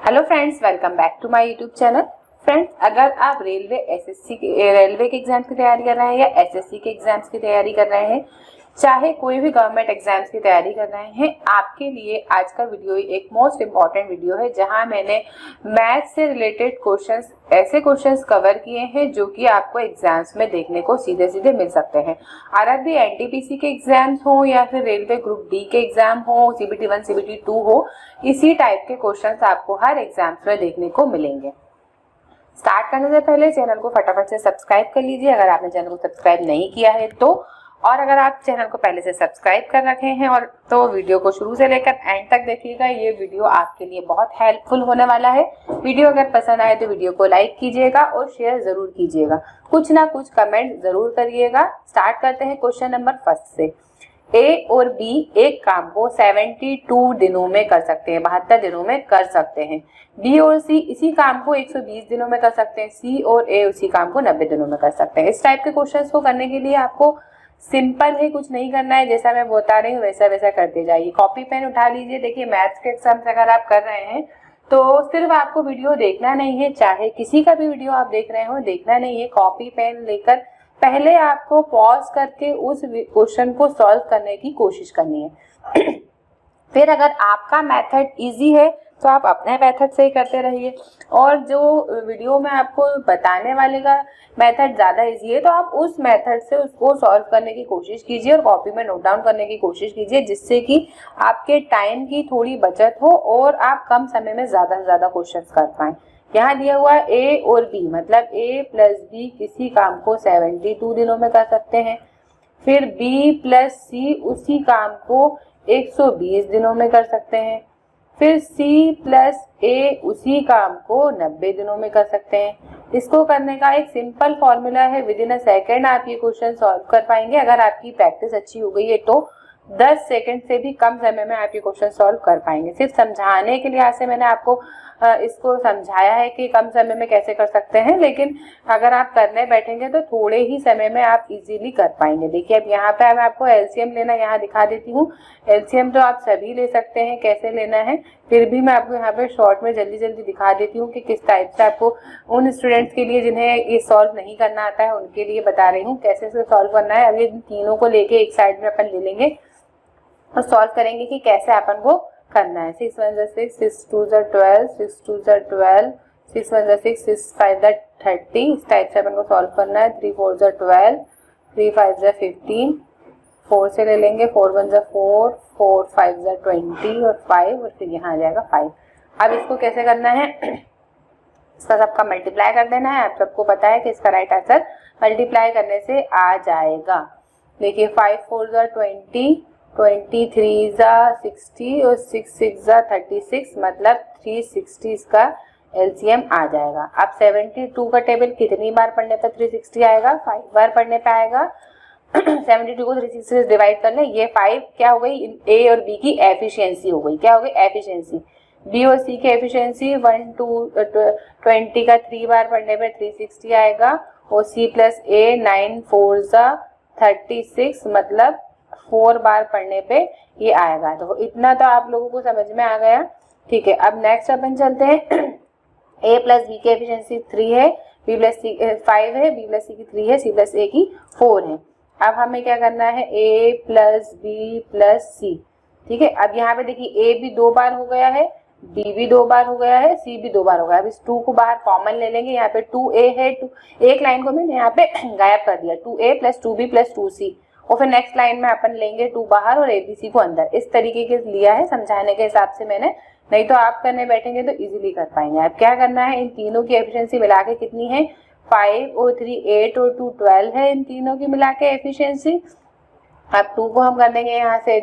Hello friends, welcome back to my YouTube channel. Friends, अगर आप railway के exams की तैयारी कर रहे हैं या एसएससी के एग्जाम्स की तैयारी कर रहे हैं, चाहे कोई भी गवर्नमेंट एग्जाम्स की तैयारी कर रहे हैं, आपके लिए आज का वीडियो एक मोस्ट इम्पॉर्टेंट वीडियो है जहां मैंने मैथ से रिलेटेड क्वेश्चंस, ऐसे क्वेश्चंस कवर किए हैं जो कि आपको एग्जाम्स में देखने को सीधे सीधे मिल सकते हैं। और अब भी एनटीपीसी के एग्जाम्स हो या फिर रेलवे ग्रुप डी के एग्जाम हो, सीबीटी 1 सीबीटी 2 हो, इसी टाइप के क्वेश्चंस आपको हर एग्जाम्स में देखने को मिलेंगे। स्टार्ट करने से पहले चैनल को फटाफट से सब्सक्राइब कर लीजिए अगर आपने चैनल को सब्सक्राइब नहीं किया है तो, और अगर आप चैनल को पहले से सब्सक्राइब कर रखे हैं और तो वीडियो को शुरू से लेकर एंड तक देखिएगा। ये वीडियो आपके लिए बहुत हेल्पफुल होने वाला है। वीडियो अगर पसंद आए तो वीडियो को लाइक कीजिएगा और शेयर जरूर कीजिएगा, कुछ ना कुछ कमेंट जरूर करिएगा। स्टार्ट करते हैं क्वेश्चन नंबर फर्स्ट से। ए और बी एक काम को 72 दिनों में कर सकते हैं, 72 दिनों में कर सकते हैं। बी और सी इसी काम को 120 दिनों में कर सकते हैं। सी और ए उसी काम को 90 दिनों में कर सकते हैं। इस टाइप के क्वेश्चंस को करने के लिए आपको सिंपल है, कुछ नहीं करना है, जैसा मैं बता रही हूँ वैसा वैसा करते जाइए। कॉपी पेन उठा लीजिए। देखिए, मैथ्स के एग्जाम्स अगर आप कर रहे हैं तो सिर्फ आपको वीडियो देखना नहीं है, चाहे किसी का भी वीडियो आप देख रहे हो, देखना नहीं है। कॉपी पेन लेकर पहले आपको पॉज करके उस क्वेश्चन को सॉल्व करने की कोशिश करनी है। फिर अगर आपका मेथड इजी है तो आप अपने मेथड से ही करते रहिए, और जो वीडियो में आपको बताने वाले का मेथड ज़्यादा इजी है तो आप उस मेथड से उसको सॉल्व करने की कोशिश कीजिए और कॉपी में नोट डाउन करने की कोशिश कीजिए, जिससे कि आपके टाइम की थोड़ी बचत हो और आप कम समय में ज़्यादा से ज़्यादा क्वेश्चन कर पाएँ। यहाँ दिया हुआ है ए और बी, मतलब ए प्लस बी किसी काम को 72 दिनों में कर सकते हैं। फिर बी प्लस सी उसी काम को 120 दिनों में कर सकते हैं। फिर सी प्लस ए उसी काम को 90 दिनों में कर सकते हैं। इसको करने का एक सिंपल फॉर्मूला है, विद इन अ सेकेंड आप ये क्वेश्चन सॉल्व कर पाएंगे। अगर आपकी प्रैक्टिस अच्छी हो गई है तो 10 सेकंड से भी कम समय में आप ये क्वेश्चन सॉल्व कर पाएंगे। सिर्फ समझाने के लिए से मैंने आपको इसको समझाया है कि कम समय में कैसे कर सकते हैं, लेकिन अगर आप करने बैठेंगे तो थोड़े ही समय में आप इजीली कर पाएंगे। देखिए, अब यहाँ पे मैं आपको एलसीएम लेना यहाँ दिखा देती हूँ। एलसीएम तो आप सभी ले सकते हैं, कैसे लेना है फिर भी मैं आपको यहाँ पे शॉर्ट में जल्दी जल्दी दिखा देती हूँ कि किस टाइप से आपको, उन स्टूडेंट्स के लिए जिन्हें ये सॉल्व नहीं करना आता है उनके लिए बता रही हूँ कैसे इसे सॉल्व करना है। अब ये तीनों को लेके एक साइड में अपन ले लेंगे और सॉल्व करेंगे कि कैसे अपन को करना है। 6 1 6, 6 2 12, 6 2 12, 6 1 6, 6 5 30, इस टाइप से अपन को सॉल्व करना है। 3 4 12, 3 5 15, 4 से ले लेंगे, 4 1 4, 4 5 20 और 5, और फिर यहाँ आ जाएगा 5। अब इसको कैसे करना है, इसका सबका मल्टीप्लाई कर देना है। आप सबको पता है कि इसका राइट आंसर मल्टीप्लाई करने से आ जाएगा। देखिए, 5 4 20, 23 60 और 6 6 36, मतलब 360 इसका एलसीएम आ जाएगा। अब 72 का टेबल कितनी बार पढ़ने पर 360 आएगा? 5 बार पढ़ने पे आएगा। 72 को 360 से डिवाइड कर ले, ये 5 क्या हो गई, ए और बी की एफिशिएंसी हो गई। क्या हो गई? एफिशिएंसी। बी और सी की एफिशिएंसी 1 2 20 का 3 बार पढ़ने पे 360 आएगा, और सी प्लस ए 9 4 36, मतलब 4 बार पढ़ने पे ये आएगा। तो इतना तो आप लोगों को समझ में आ गया, ठीक है। अब नेक्स्ट अपन चलते हैं। ए प्लस बी की एफिशिएंसी 3 है, बी प्लस सी 5 है, बी प्लस सी की 3 है, सी प्लस ए की 4 है। अब हमें क्या करना है, ए प्लस बी प्लस सी, ठीक है। अब यहाँ पे देखिए, ए भी 2 बार हो गया है, बी भी 2 बार हो गया है, सी भी 2 बार हो गया है। अब इस 2 को बाहर कॉमन ले लेंगे। यहाँ पे 2a है, एक लाइन को मैंने यहाँ पे गायब कर दिया, 2a plus 2b plus 2c, और फिर नेक्स्ट लाइन में अपन लेंगे 2 बाहर और abc को अंदर। इस तरीके के लिया है समझाने के हिसाब से मैंने, नहीं तो आप करने बैठेंगे तो इजीली कर पाएंगे। अब क्या करना है, इन तीनों की एफिशिएंसी मिला के कितनी है, 5 और 3 8 और 2 12 है, इन तीनों की मिला के एफिशिएंसी। अब 2 को हम कर देंगे यहाँ से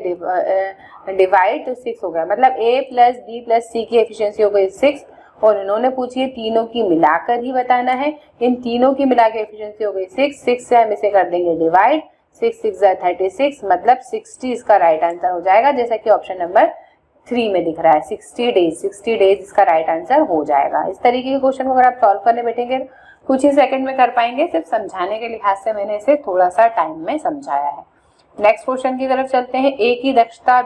डिवाइड, तो 6 हो गया, मतलब a प्लस बी प्लस सी की एफिशिएंसी हो गई 6, और इन्होंने पूछी है तीनों की मिलाकर ही बताना है। इन तीनों की मिला के एफिशिएंसी हो गई 6 से हम इसे कर देंगे डिवाइड, 6 6 36, मतलब 60 इसका राइट आंसर हो जाएगा, जैसा कि ऑप्शन नंबर 3 में दिख रहा है। 60 डेज इसका राइट आंसर हो जाएगा। इस तरीके के क्वेश्चन को अगर आप सॉल्व करने बैठेंगे कुछ ही सेकंड में कर पाएंगे। सिर्फ समझाने के लिहाज से मैंने इसे थोड़ा सा टाइम में समझाया है। नेक्स्ट क्वेश्चन की तरफ चलते हैं। ए की दक्षता,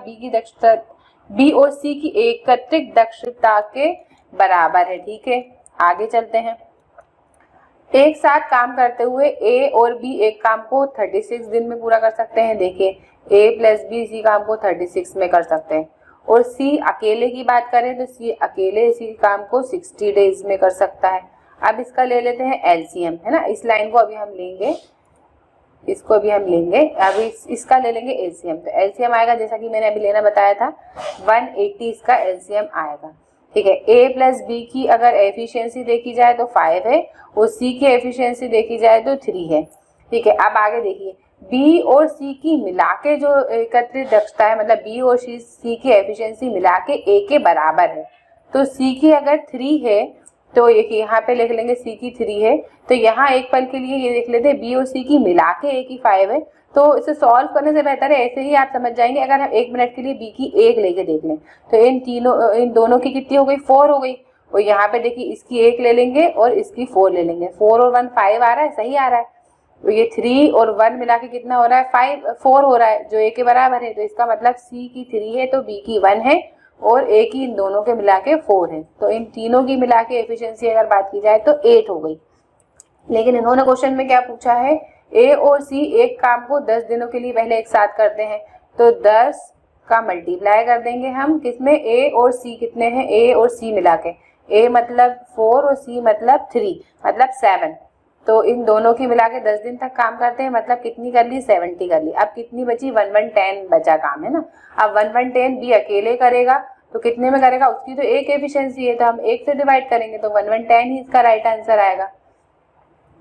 बी और सी की एकत्रित दक्षता के बराबर है। ठीक है, आगे चलते हैं। एक साथ काम करते हुए ए और बी एक काम को 36 दिन में पूरा कर सकते हैं। देखिए ए प्लस बी इसी काम को 36 में कर सकते हैं। और सी अकेले की बात करें तो सी अकेले इसी काम को 60 डेज में कर सकता है। अब इसका ले लेते हैं एलसीएम, है ना। इस लाइन को अभी हम लेंगे, इसको अभी हम लेंगे, अभी इसका ले लेंगे एलसीएम। तो एलसीएम आएगा जैसा कि मैंने अभी लेना बताया था 180 इसका एलसीएम आएगा। ठीक है, ए प्लस बी की अगर एफिशिएंसी देखी जाए तो 5 है और सी की एफिशिएंसी देखी जाए तो 3 है। ठीक है, अब आगे देखिए बी और सी की मिला के जो एकत्रित दक्षता है, मतलब बी और सी की एफिशिएंसी मिला के ए के बराबर है। तो सी की अगर 3 है तो यहाँ पे लिख लेंगे सी की 3 है। तो यहाँ एक पल के लिए ये देख लेते हैं बी और सी की मिला के ए की 5 है। तो इसे सॉल्व करने से बेहतर है ऐसे ही आप समझ जाएंगे। अगर हम 1 मिनट के लिए बी की 1 लेके देख लें तो इन दोनों की कितनी हो गई, 4 हो गई। और यहाँ पे देखिए इसकी 1 ले लेंगे और इसकी 4 ले लेंगे। 4 और 1 5 आ रहा है, सही आ रहा है। तो ये 3 और 1 मिला के कितना हो रहा है, 4 हो रहा है, जो ए के बराबर है। तो इसका मतलब सी की 3 है तो बी की 1 है और ए की इन दोनों के मिला के 4 है। तो इन तीनों की मिला के एफिशिएंसी अगर बात की जाए तो 8 हो गई। लेकिन इन्होंने क्वेश्चन में क्या पूछा है, ए और सी एक काम को 10 दिनों के लिए पहले एक साथ करते हैं। तो 10 का मल्टीप्लाई कर देंगे हम किसमें, ए और सी कितने हैं, ए और सी मिला के, ए मतलब 4 और सी मतलब 3 मतलब 7। तो इन दोनों की मिला के 10 दिन तक काम करते हैं, मतलब कितनी कर ली, 70 कर ली। अब कितनी बची, 1110 बचा काम, है ना। अब 1110 बी अकेले करेगा तो कितने में करेगा, उसकी तो एक एफिशिएंसी है तो हम 1 से डिवाइड करेंगे तो 1110 ही इसका राइट आंसर आएगा,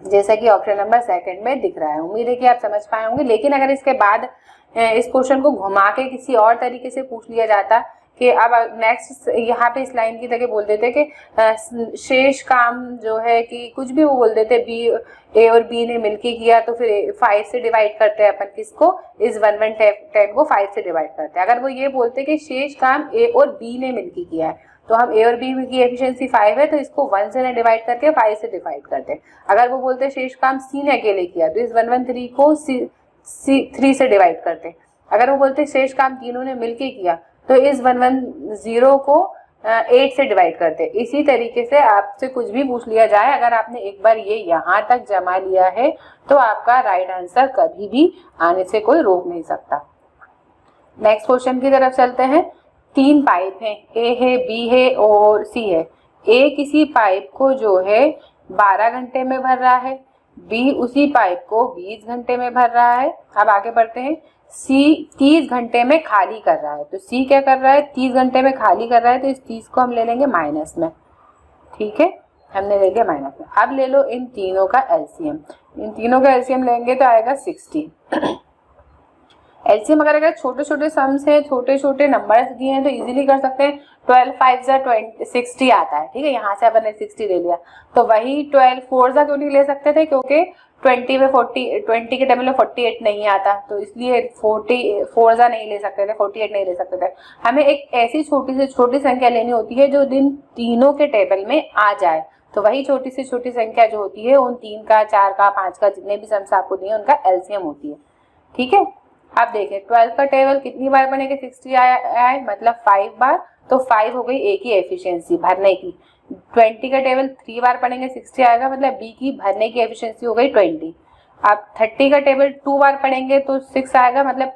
जैसा कि ऑप्शन नंबर 2 में दिख रहा है। उम्मीद है कि आप समझ पाए होंगे। लेकिन अगर इसके बाद इस क्वेश्चन को घुमा के किसी और तरीके से पूछ लिया जाता कि अब नेक्स्ट यहाँ पे इस लाइन की जगह बोल देते कि शेष काम जो है कि कुछ भी वो बोल देते, बी ए और बी ने मिलके किया तो फिर 5 से डिवाइड करते हैं अपन किसको, इस 1110 को 5 से डिवाइड करते हैं। अगर वो ये बोलते कि शेष काम ए और बी ने मिलके किया है तो हम ए और बी की एफिशिएंसी 5 है तो इसको 1 से डिवाइड करके 5 से डिवाइड करते हैं। अगर वो बोलते शेष काम सी ने अकेले किया तो इस 113 को 3 से डिवाइड करते। अगर वो बोलते शेष काम तीनों ने मिलके किया तो इस 110 को 8 से डिवाइड करते। इसी तरीके से आपसे कुछ भी पूछ लिया जाए, अगर आपने एक बार ये यहाँ तक जमा लिया है तो आपका राइट आंसर कभी भी आने से कोई रोक नहीं सकता। नेक्स्ट क्वेश्चन की तरफ चलते हैं। 3 पाइप हैं, ए है, बी है और सी है। ए किसी पाइप को जो है 12 घंटे में भर रहा है, बी उसी पाइप को 20 घंटे में भर रहा है। अब आगे बढ़ते हैं। सी 30 घंटे में खाली कर रहा है। तो सी क्या कर रहा है, 30 घंटे में खाली कर रहा है, तो इस 30 को हम ले लेंगे माइनस में। ठीक है, हमने ले लिया माइनस में। अब ले लो इन तीनों का एलसीएम। इन तीनों का एलसीएम लेंगे तो आएगा 60। एलसीएम अगर छोटे छोटे सम्स हैं, छोटे छोटे नंबर्स दिए हैं तो इजीली कर सकते हैं। 12 5 जा 60 आता है। ठीक है, यहाँ से अपन ने 60 ले लिया तो वही 12 4 जा क्यों नहीं ले सकते थे, क्योंकि 20 में 20 के टेबल में 48 नहीं आता, तो इसलिए 44 जा नहीं ले सकते थे, 48 नहीं ले सकते थे। हमें एक ऐसी छोटी से छोटी संख्या लेनी होती है जो दिन तीनों के टेबल में आ जाए। तो वही छोटी से छोटी संख्या जो होती है उन 3 का, 4 का, 5 का, जितने भी सम्स आपको दिए उनका एलसीएम होती है। ठीक है, अब देखें 12 का टेबल कितनी बार बनेगा, 60 आया है मतलब 5 बार, तो 5 हो गई ए की एफिशिएंसी भरने की। 20 का टेबल 3 बार पढ़ेंगे 60 आएगा, मतलब बी की भरने की एफिशिएंसी हो गई 20। अब 30 का टेबल 2 बार पढ़ेंगे तो 6 आएगा, मतलब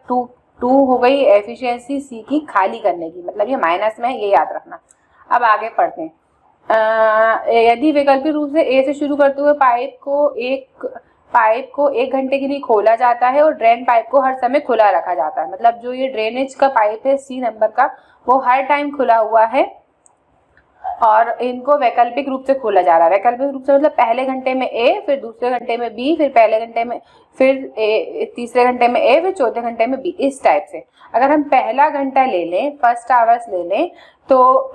2 हो गई एफिशिएंसी सी की खाली करने की, मतलब ये माइनस में है, ये याद रखना। अब आगे पढ़ते हैं। यदि वैकल्पिक रूप से ए से शुरू करते हुए पाइप को 1 घंटे के लिए खोला जाता है और ड्रेन पाइप को हर समय खुला रखा जाता है, मतलब जो ये ड्रेनेज का पाइप है सी नंबर का वो हर टाइम खुला हुआ है और इनको वैकल्पिक रूप से खोला जा रहा है। वैकल्पिक रूप से मतलब पहले घंटे में ए, फिर दूसरे घंटे में बी, फिर पहले घंटे में, फिर तीसरे घंटे में ए, फिर चौथे घंटे में बी, इस टाइप से। अगर हम पहला घंटा ले लें, फर्स्ट आवर्स ले लें, तो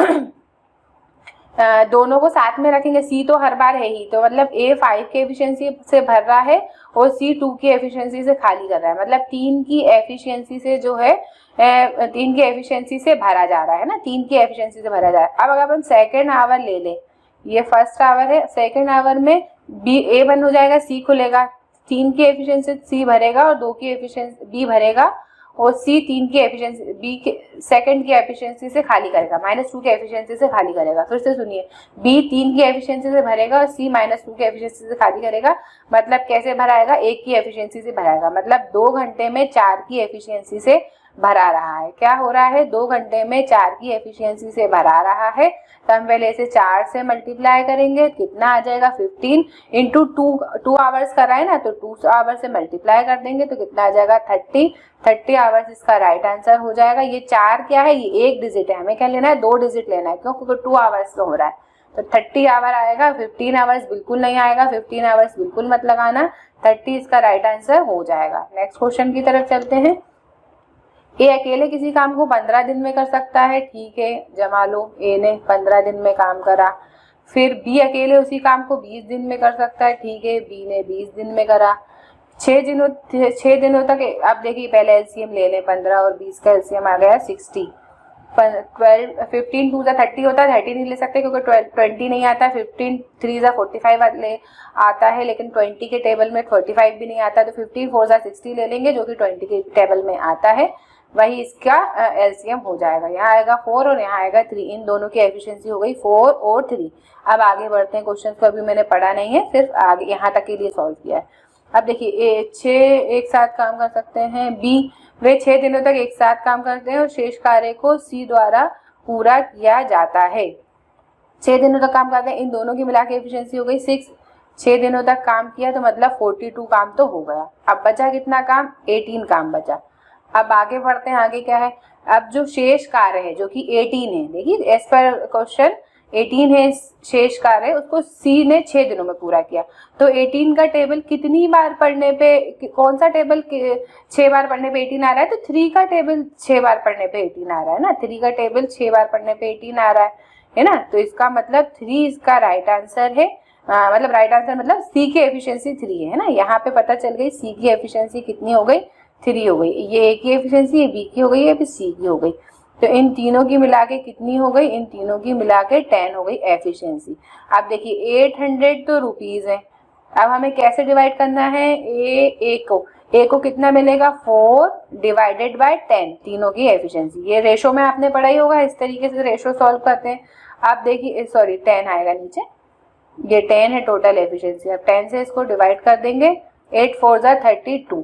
दोनों को साथ में रखेंगे। सी तो हर बार है ही, तो मतलब ए 5 की एफिशिएंसी से भर रहा है और सी 2 की एफिशिएंसी से खाली कर रहा है, मतलब 3 की एफिशिएंसी से जो है 3 की एफिशिएंसी से भरा जा रहा है ना, 3 की एफिशिएंसी से भरा जा रहा है। अब अगर अपन सेकेंड आवर ले लें, ये फर्स्ट आवर है, सेकेंड आवर में बी ए बंद हो जाएगा, सी खुलेगा, 3 की एफिशिएंसी सी भरेगा और 2 की एफिशिएंसी बी भरेगा और सी 3 की एफिशिएंसी, बी के सेकंड की एफिशिएंसी से खाली करेगा, -2 की एफिशिएंसी से खाली करेगा। फिर से सुनिए, बी 3 की एफिशिएंसी से भरेगा और सी -2 की एफिशिएंसी से खाली करेगा। मतलब कैसे भराएगा, 1 की एफिशिएंसी से भराएगा, मतलब 2 घंटे में 4 की एफिशिएंसी से भरा रहा है। क्या हो रहा है, 2 घंटे में 4 की एफिशिएंसी से भरा रहा है। तो हम पहले इसे 4 से मल्टीप्लाई करेंगे, कितना आ जाएगा 15 इंटू 2 आवर्स कर रहा है ना, तो 2 आवर्स से मल्टीप्लाई कर देंगे तो कितना आ जाएगा 30 आवर्स इसका राइट आंसर हो जाएगा। ये 4 क्या है, ये 1 डिजिट है, हमें क्या लेना है 2 डिजिट लेना है, क्यों, क्योंकि 2 आवर्स का हो रहा है। तो 30 आवर आएगा, 15 आवर्स बिल्कुल नहीं आएगा, 15 आवर्स बिल्कुल मत लगाना, 30 इसका राइट आंसर हो जाएगा। नेक्स्ट क्वेश्चन की तरफ चलते हैं। ए अकेले किसी काम को 15 दिन में कर सकता है, ठीक है, जमा लो, ए ने 15 दिन में काम करा। फिर बी अकेले उसी काम को 20 दिन में कर सकता है, ठीक है, बी ने 20 दिन में करा। 6 दिनों तक, अब देखिए पहले एलसीएम ले लें, 15 और 20 का एलसीएम आ गया 60। 15 2 30 होता है, 30 नहीं ले सकते क्योंकि 20 नहीं आता, 15 3 45 ले आता है, लेकिन 20 के टेबल में 45 भी नहीं आता, तो 15 4 60 ले लेंगे जो कि 20 के टेबल में आता है, वही इसका एलसीएम हो जाएगा। यहाँ आएगा 4 और यहाँ आएगा 3, इन दोनों की एफिशिएंसी हो गई 4 और 3। अब आगे बढ़ते हैं, क्वेश्चन को अभी मैंने पढ़ा नहीं है, सिर्फ आगे यहाँ तक के लिए सॉल्व किया है। अब देखिए 6 एक साथ काम कर सकते हैं, बी वे 6 दिनों तक एक साथ काम करते हैं और शेष कार्य को सी द्वारा पूरा किया जाता है। 6 दिनों तक काम करते हैं, इन दोनों की मिला के एफिशिएंसी हो गई 6। 6 दिनों तक काम किया तो मतलब 42 काम तो हो गया। अब बचा कितना काम, 18 काम बचा। अब आगे बढ़ते हैं, आगे क्या है, अब जो शेष कार्य है जो कि 18 है, देखिए एज पर क्वेश्चन 18 है शेष कार्य, उसको सी ने 6 दिनों में पूरा किया। तो 18 का टेबल कितनी बार पढ़ने पे, कौन सा टेबल 6 बार पढ़ने पे 18 आ रहा है, तो 3 का टेबल 6 बार पढ़ने पे 18 आ रहा है ना, 3 का टेबल 6 बार पढ़ने पे 18 आ रहा है ना, तो इसका मतलब 3 इसका राइट आंसर है। मतलब राइट आंसर मतलब सी की एफिशिएंसी 3 है ना, यहाँ पे पता चल गई सी की एफिशिएंसी कितनी हो गई, 3 हो गई। ये ए की एफिशिएंसी, ये बी की हो गई, ये भी सी की हो गई, तो इन तीनों की मिला के कितनी हो गई, इन तीनों की मिला के 10 हो गई एफिशिएंसी। अब देखिए 800 तो रुपीज है, अब हमें कैसे डिवाइड करना है, ए को कितना मिलेगा 4 डिवाइडेड बाय 10, तीनों की एफिशिएंसी। ये रेशो में आपने पढ़ा ही होगा, इस तरीके से रेशो सॉल्व करते हैं। आप देखिए सॉरी 10 आएगा नीचे, ये 10 है टोटल एफिशिएंसी। अब 10 से इसको डिवाइड कर देंगे, 8 4 32,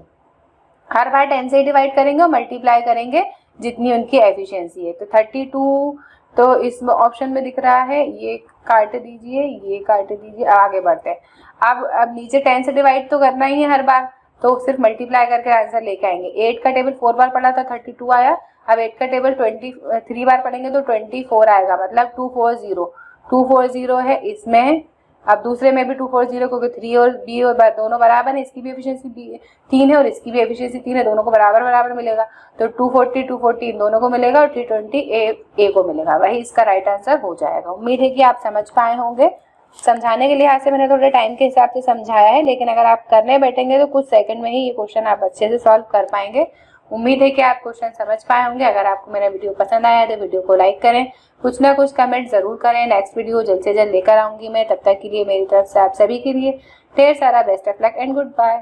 हर बार 10 से डिवाइड करेंगे और मल्टीप्लाई करेंगे जितनी उनकी एफिशिएंसी है। तो 32 तो इस ऑप्शन में दिख रहा है, ये काट दीजिए, ये काट दीजिए। आगे बढ़ते हैं, अब नीचे 10 से डिवाइड तो करना ही है हर बार, तो सिर्फ मल्टीप्लाई करके आंसर लेके आएंगे। 8 का टेबल 4 बार पढ़ा था, 32 आया। अब 8 का टेबल 23 बार पढ़ेंगे तो 24 आएगा, मतलब 240 है इसमें। अब दूसरे में भी 240, क्योंकि 3 और बी और दोनों बराबर है, इसकी भी एफिशिएंसी 3 है और इसकी भी एफिशिएंसी 3 है, दोनों को बराबर बराबर मिलेगा, तो 240 इन दोनों को मिलेगा और 320 ए को मिलेगा, वही इसका राइट आंसर हो जाएगा। उम्मीद है कि आप समझ पाए होंगे। समझाने के लिहाज से मैंने थोड़े टाइम के हिसाब से समझाया है, लेकिन अगर आप करने बैठेंगे तो कुछ सेकंड में ही ये क्वेश्चन आप अच्छे से सॉल्व कर पाएंगे। उम्मीद है कि आप क्वेश्चन समझ पाए होंगे। अगर आपको मेरा वीडियो पसंद आया तो वीडियो को लाइक करें, कुछ ना कुछ कमेंट जरूर करें। नेक्स्ट वीडियो जल्द से जल्द लेकर आऊंगी मैं, तब तक के लिए मेरी तरफ से आप सभी के लिए ढेर सारा best of luck and good bye.